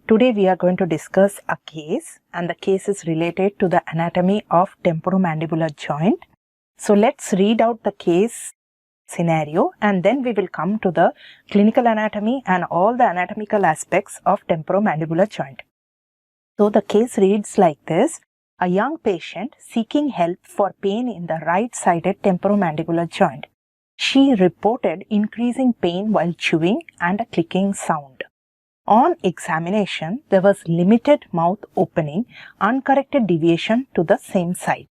Today we are going to discuss a case, and the case is related to the anatomy of temporomandibular joint. So let's read out the case scenario and then we will come to the clinical anatomy and all the anatomical aspects of temporomandibular joint. So the case reads like this. A young patient seeking help for pain in the right-sided temporomandibular joint. She reported increasing pain while chewing and a clicking sound. On examination, there was limited mouth opening, uncorrected deviation to the same side.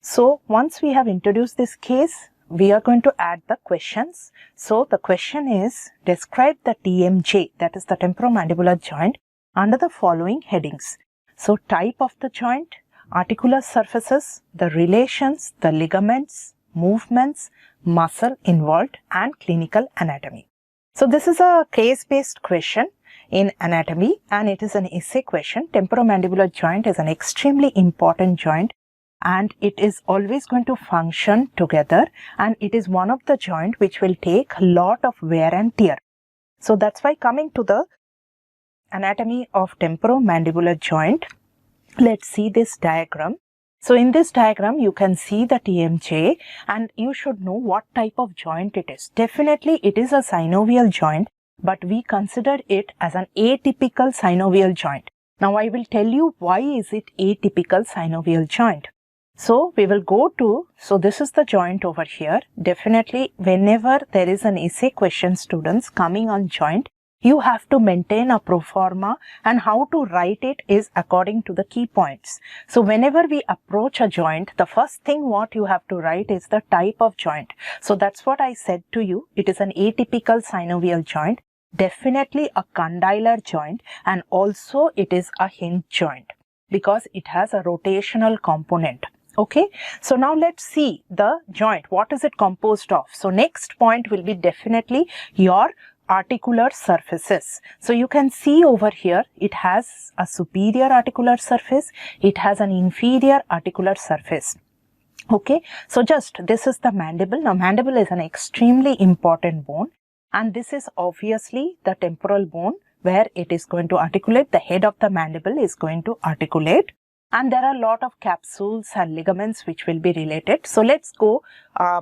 So once we have introduced this case, we are going to add the questions. So the question is, describe the TMJ, that is the temporomandibular joint, under the following headings. So type of the joint, articular surfaces, the relations, the ligaments, movements, muscle involved, and clinical anatomy. So this is a case-based question in anatomy and it is an essay question. Temporomandibular joint is an extremely important joint and it is always going to function together, and it is one of the joint which will take a lot of wear and tear. So that's why, coming to the anatomy of temporomandibular joint, let's see this diagram. So in this diagram you can see the TMJ and you should know what type of joint it is. Definitely it is a synovial joint, but we consider it as an atypical synovial joint. Now I will tell you why is it atypical synovial joint. So we will go to, so this is the joint over here. Definitely whenever there is an essay question, students, coming on joint, you have to maintain a pro forma, and how to write it is according to the key points. So whenever we approach a joint, the first thing what you have to write is the type of joint. So that's what I said to you. It is an atypical synovial joint, definitely a condylar joint, and also it is a hinge joint because it has a rotational component. Okay, so now let's see the joint. What is it composed of? So next point will be definitely your articular surfaces. So you can see over here, it has a superior articular surface, it has an inferior articular surface. Okay, so just this is the mandible. Now mandible is an extremely important bone, and this is obviously the temporal bone where it is going to articulate. The head of the mandible is going to articulate, and there are a lot of capsules and ligaments which will be related. So let's go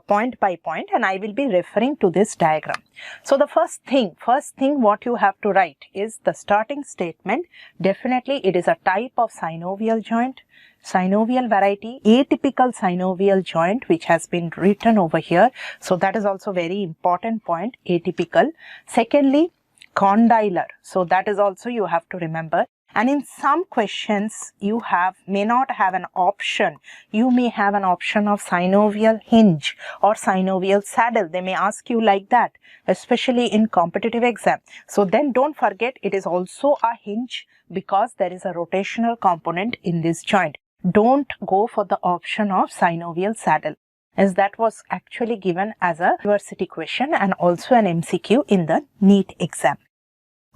point by point, and I will be referring to this diagram. So the first thing what you have to write is the starting statement. Definitely it is a type of synovial joint, synovial variety, atypical synovial joint, which has been written over here. So that is also very important point, atypical. Secondly, condylar. So that is also you have to remember. And in some questions you may not have an option. You may have an option of synovial hinge or synovial saddle. They may ask you like that, especially in competitive exam. So then don't forget it is also a hinge because there is a rotational component in this joint. Don't go for the option of synovial saddle, as that was actually given as a university question and also an MCQ in the NEET exam.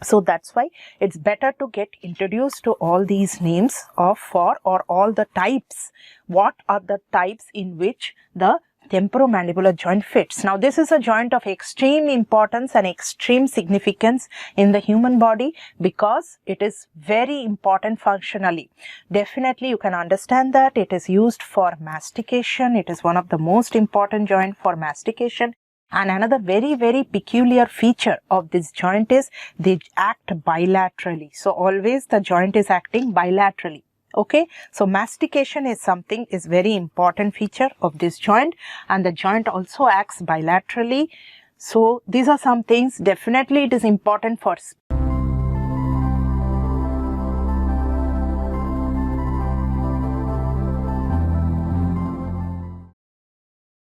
So that's why it's better to get introduced to all these names of all the types. What are the types in which the temporomandibular joint fits? Now this is a joint of extreme importance and extreme significance in the human body because it is very important functionally. Definitely you can understand that it is used for mastication. It is one of the most important joint for mastication. And another very, very peculiar feature of this joint is they act bilaterally. So always the joint is acting bilaterally. Okay, so mastication is very important feature of this joint, and the joint also acts bilaterally. So these are some things. Definitely it is important for